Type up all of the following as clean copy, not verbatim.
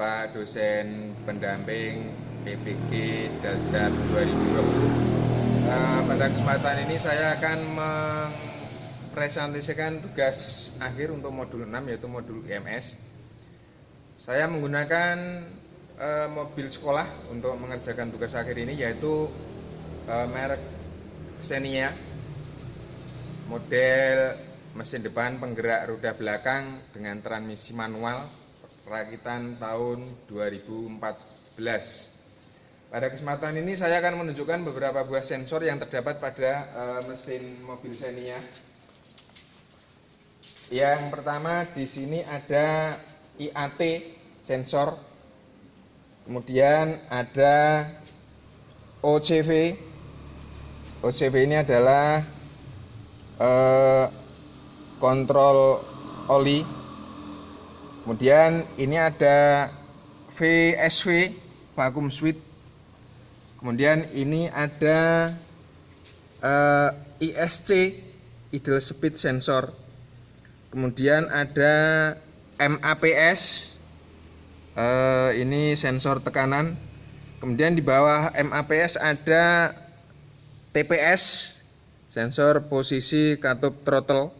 Bapak dosen pendamping PPG Darjat 2020. Pada kesempatan ini saya akan mempresentasikan tugas akhir untuk modul 6, yaitu modul IMS. Saya menggunakan mobil sekolah untuk mengerjakan tugas akhir ini, yaitu merek Xenia, model mesin depan penggerak roda belakang dengan transmisi manual, rakitan tahun 2014. Pada kesempatan ini saya akan menunjukkan beberapa buah sensor yang terdapat pada mesin mobil Xenia. Yang pertama, di sini ada IAT sensor, kemudian ada OCV. OCV ini adalah kontrol oli. Kemudian ini ada VSV, vacuum switch. Kemudian ini ada ISC, idle speed sensor. Kemudian ada MAPS, ini sensor tekanan. Kemudian di bawah MAPS ada TPS, sensor posisi katup throttle.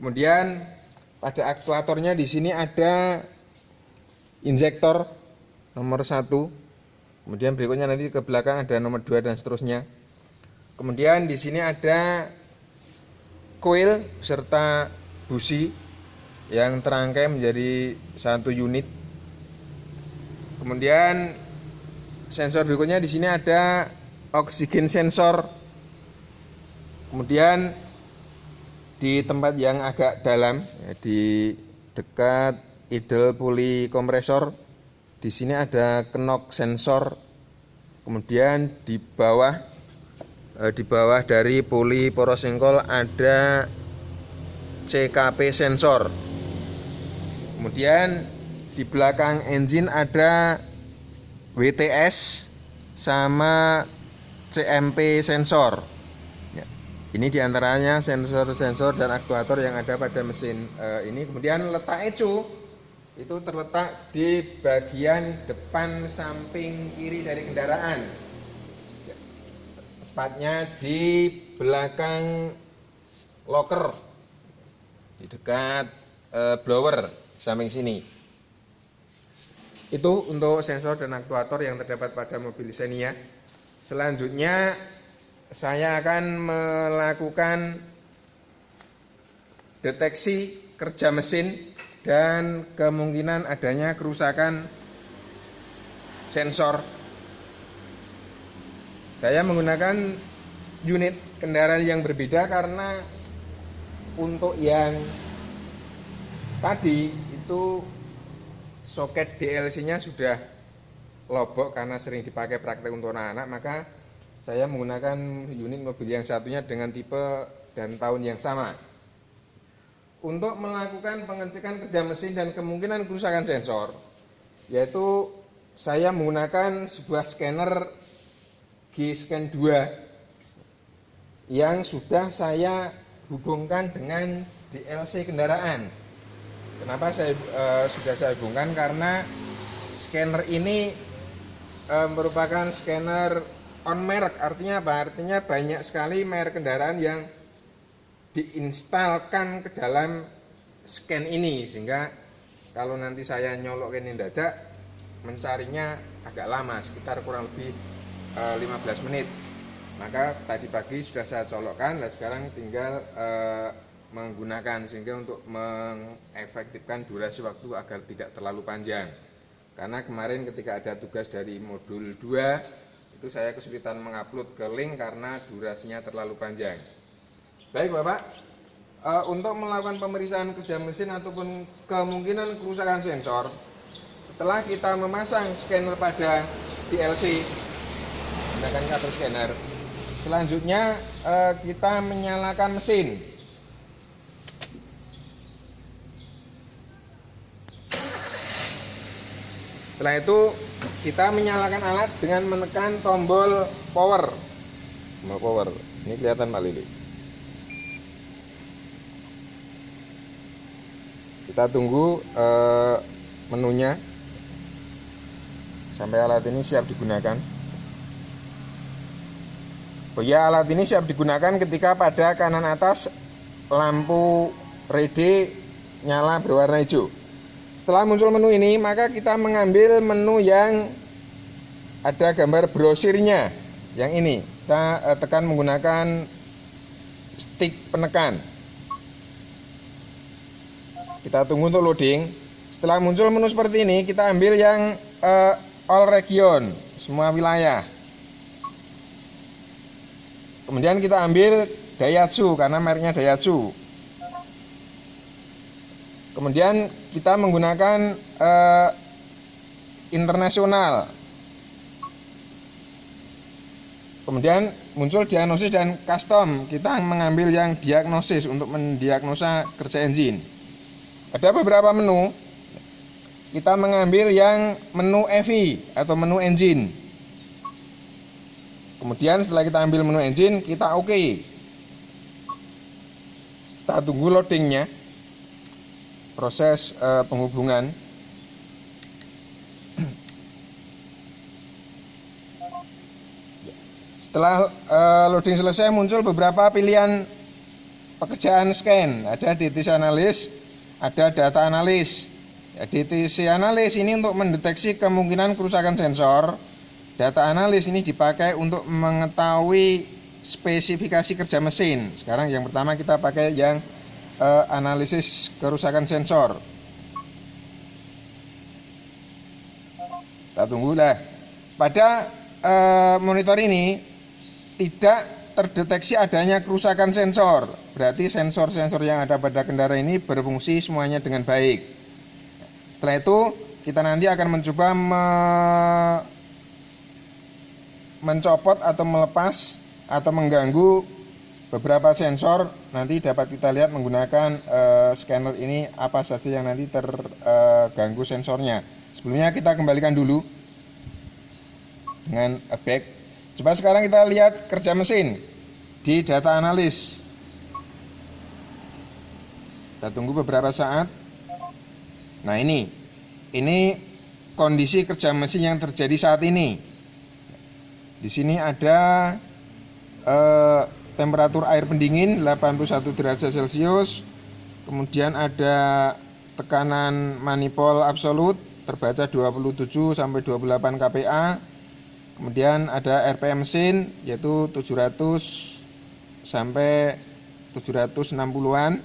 Kemudian pada aktuatornya di sini ada injektor nomor 1. Kemudian berikutnya nanti ke belakang ada nomor 2 dan seterusnya. Kemudian di sini ada coil serta busi yang terangkai menjadi satu unit. Kemudian sensor berikutnya di sini ada oksigen sensor. Kemudian di tempat yang agak dalam, ya, di dekat idle pulley kompresor, di sini ada knock sensor. Kemudian di bawah dari pulley poros engkol ada CKP sensor. Kemudian di belakang engine ada WTS sama CMP sensor. Ini diantaranya sensor-sensor dan aktuator yang ada pada mesin ini. Kemudian letak ECU itu terletak di bagian depan samping kiri dari kendaraan, tepatnya di belakang loker, di dekat blower samping sini. Itu untuk sensor dan aktuator yang terdapat pada mobil Xenia. Selanjutnya saya akan melakukan deteksi kerja mesin dan kemungkinan adanya kerusakan sensor. Saya menggunakan unit kendaraan yang berbeda karena untuk yang tadi itu soket DLC-nya sudah lobok karena sering dipakai praktek untuk anak-anak, maka saya menggunakan unit mobil yang satunya dengan tipe dan tahun yang sama. Untuk melakukan pengecekan kerja mesin dan kemungkinan kerusakan sensor, yaitu saya menggunakan sebuah scanner G-Scan 2 yang sudah saya hubungkan dengan DLC kendaraan. Kenapa sudah saya hubungkan? Karena scanner ini merupakan scanner on merek. Artinya apa? Artinya banyak sekali merek kendaraan yang diinstalkan ke dalam scan ini, sehingga kalau nanti saya nyolokin dadak mencarinya agak lama, sekitar kurang lebih 15 menit. Maka tadi pagi sudah saya colokkan, dan sekarang tinggal menggunakan, sehingga untuk mengefektifkan durasi waktu agar tidak terlalu panjang. Karena kemarin ketika ada tugas dari modul 2 itu saya kesulitan mengupload ke link karena durasinya terlalu panjang. Baik Bapak, untuk melakukan pemeriksaan kerja mesin ataupun kemungkinan kerusakan sensor, setelah kita memasang scanner pada DLC menggunakan kabel scanner, selanjutnya kita menyalakan mesin. Setelah itu kita menyalakan alat dengan menekan tombol power. Ini kelihatan Pak Lili. Kita tunggu menunya. sampai alat ini siap digunakan. Oh ya, alat ini siap digunakan ketika pada kanan atas lampu LED nyala berwarna hijau. Setelah muncul menu ini, maka kita mengambil menu yang ada gambar brosirnya. Yang ini, kita tekan menggunakan stick penekan. Kita tunggu untuk loading. Setelah muncul menu seperti ini, kita ambil yang all region, semua wilayah. Kemudian kita ambil Daihatsu karena mereknya Daihatsu. Kemudian kita menggunakan internasional. Kemudian muncul diagnosis dan custom. Kita mengambil yang diagnosis untuk mendiagnosa kerja engine. Ada beberapa menu. Kita mengambil yang menu EV atau menu engine. Kemudian setelah kita ambil menu engine, kita oke. Kita tunggu loadingnya. Proses penghubungan. Setelah loading selesai, muncul beberapa pilihan pekerjaan scan. Ada DTC analis, ada data analis. DTC analis ini untuk mendeteksi kemungkinan kerusakan sensor. Data analis ini dipakai untuk mengetahui spesifikasi kerja mesin. Sekarang yang pertama kita pakai yang analisis kerusakan sensor. Kita tunggu lah. Pada monitor ini tidak terdeteksi adanya kerusakan sensor. Berarti sensor-sensor yang ada pada kendaraan ini berfungsi semuanya dengan baik. Setelah itu kita nanti akan mencoba mencopot atau melepas atau mengganggu beberapa sensor. Nanti dapat kita lihat menggunakan scanner ini apa saja yang nanti terganggu sensornya. Sebelumnya kita kembalikan dulu dengan back. Coba sekarang kita lihat kerja mesin di data analis. Kita tunggu beberapa saat. Nah ini kondisi kerja mesin yang terjadi saat ini. Di sini ada temperatur air pendingin 81 derajat Celcius. Kemudian ada tekanan manifold absolut terbaca 27 sampai 28 kPa. Kemudian ada RPM mesin yaitu 700 sampai 760-an.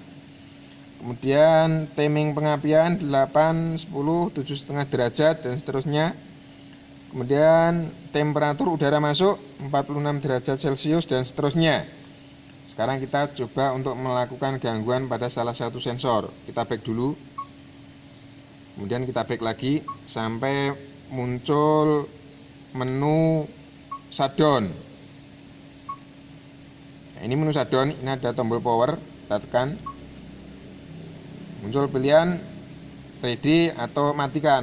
Kemudian timing pengapian 8, 10, 7,5 derajat dan seterusnya. Kemudian temperatur udara masuk 46 derajat Celcius dan seterusnya. Sekarang kita coba untuk melakukan gangguan pada salah satu sensor. Kita back dulu. Kemudian kita back lagi sampai muncul menu shutdown. Nah, ini menu shutdown, ini ada tombol power, kita tekan. Muncul pilihan ready atau matikan.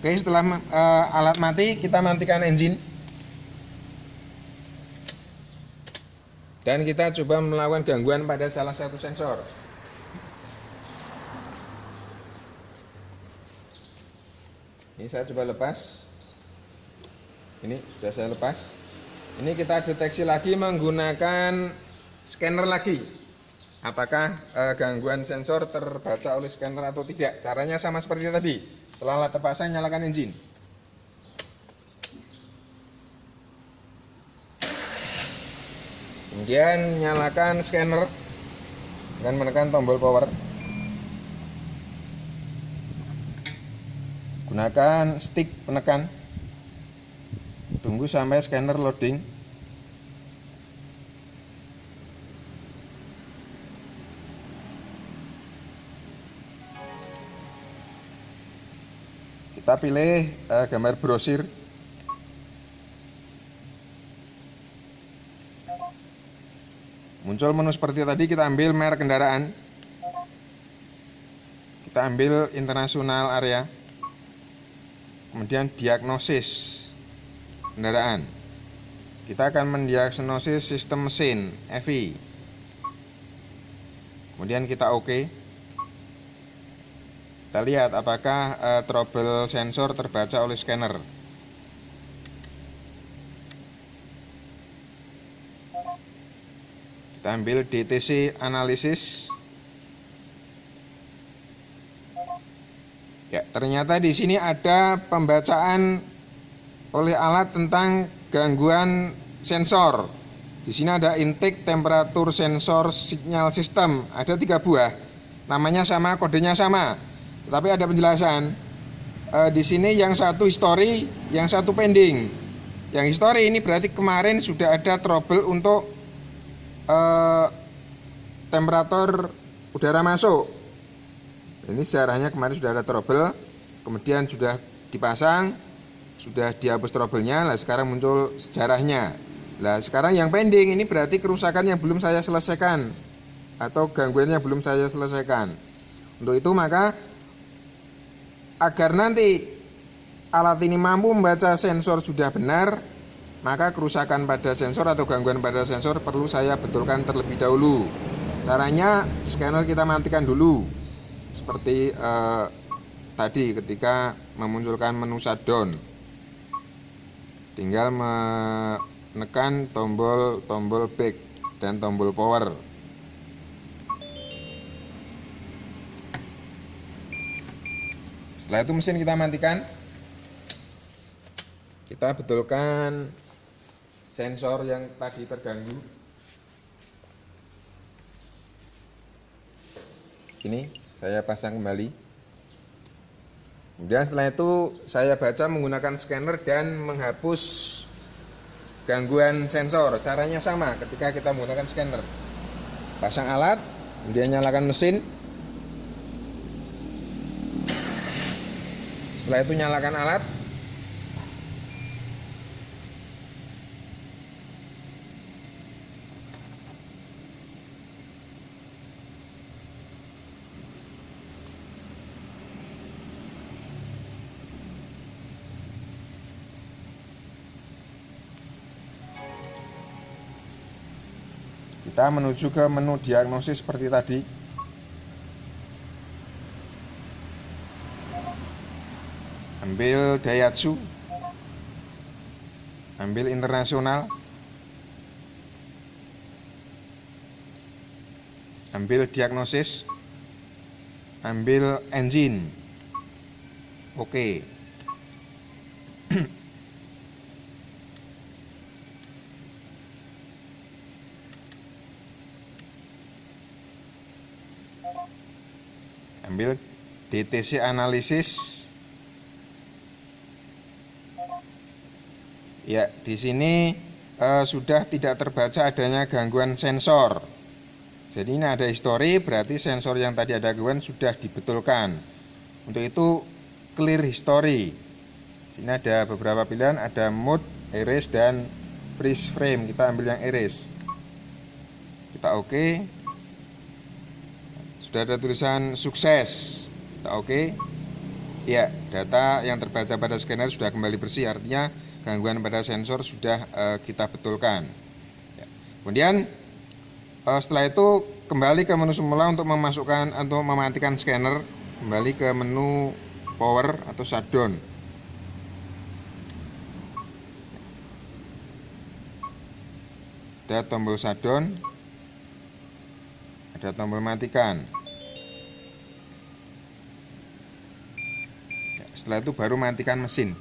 Oke, setelah alat mati, kita matikan engine. Dan kita coba melakukan gangguan pada salah satu sensor. Ini saya coba lepas. Ini sudah saya lepas. Ini kita deteksi lagi menggunakan scanner lagi. Apakah gangguan sensor terbaca oleh scanner atau tidak? Caranya sama seperti tadi. Setelah alat terpasang, nyalakan engine. Kemudian nyalakan scanner dengan menekan tombol power. Gunakan stick penekan. Tunggu sampai scanner loading. Kita pilih gambar brosir. Muncul menu seperti tadi, kita ambil merek kendaraan. Kita ambil internasional area. Kemudian diagnosis kendaraan. Kita akan mendiagnosis sistem mesin EV. Kemudian kita oke. Kita lihat apakah trouble sensor terbaca oleh scanner. Kita ambil DTC analisis. Ya, ternyata di sini ada pembacaan oleh alat tentang gangguan sensor. Di sini ada intake temperatur sensor signal system, ada 3 buah, namanya sama, kodenya sama, tapi ada penjelasan. Di sini yang satu history, yang satu pending. Yang history ini berarti kemarin sudah ada trouble untuk temperatur udara masuk. Ini sejarahnya kemarin sudah ada trouble, kemudian sudah dipasang, sudah dihapus trouble-nya, lah sekarang muncul sejarahnya. Lah sekarang yang pending ini berarti kerusakan yang belum saya selesaikan atau gangguan yang belum saya selesaikan. Untuk itu maka agar nanti alat ini mampu membaca sensor sudah benar, maka kerusakan pada sensor atau gangguan pada sensor perlu saya betulkan terlebih dahulu. Caranya scanner kita matikan dulu. Seperti tadi ketika memunculkan menu shutdown, tinggal menekan tombol back dan tombol power. Setelah itu mesin kita matikan, kita betulkan sensor yang tadi terganggu. Ini saya pasang kembali. Kemudian setelah itu saya baca menggunakan scanner dan menghapus gangguan sensor. Caranya sama ketika kita menggunakan scanner. Pasang alat, kemudian nyalakan mesin. Setelah itu nyalakan alat. Kita menuju ke menu diagnosis seperti tadi. Ambil Daihatsu, ambil internasional, ambil diagnosis, ambil engine. Oke. Ambil DTC analisis. Ya, di sini sudah tidak terbaca adanya gangguan sensor. Jadi ini ada history, berarti sensor yang tadi ada gangguan sudah dibetulkan. Untuk itu clear history. Sini ada beberapa pilihan, ada mode, erase dan freeze frame. Kita ambil yang erase. Kita oke. Sudah ada tulisan sukses. Kita oke. Ya, data yang terbaca pada scanner sudah kembali bersih, artinya gangguan pada sensor sudah kita betulkan. Ya. Kemudian setelah itu kembali ke menu semula untuk memasukkan atau mematikan scanner, kembali ke menu power atau shutdown. Ada tombol shutdown, ada tombol matikan. Ya, setelah itu baru matikan mesin.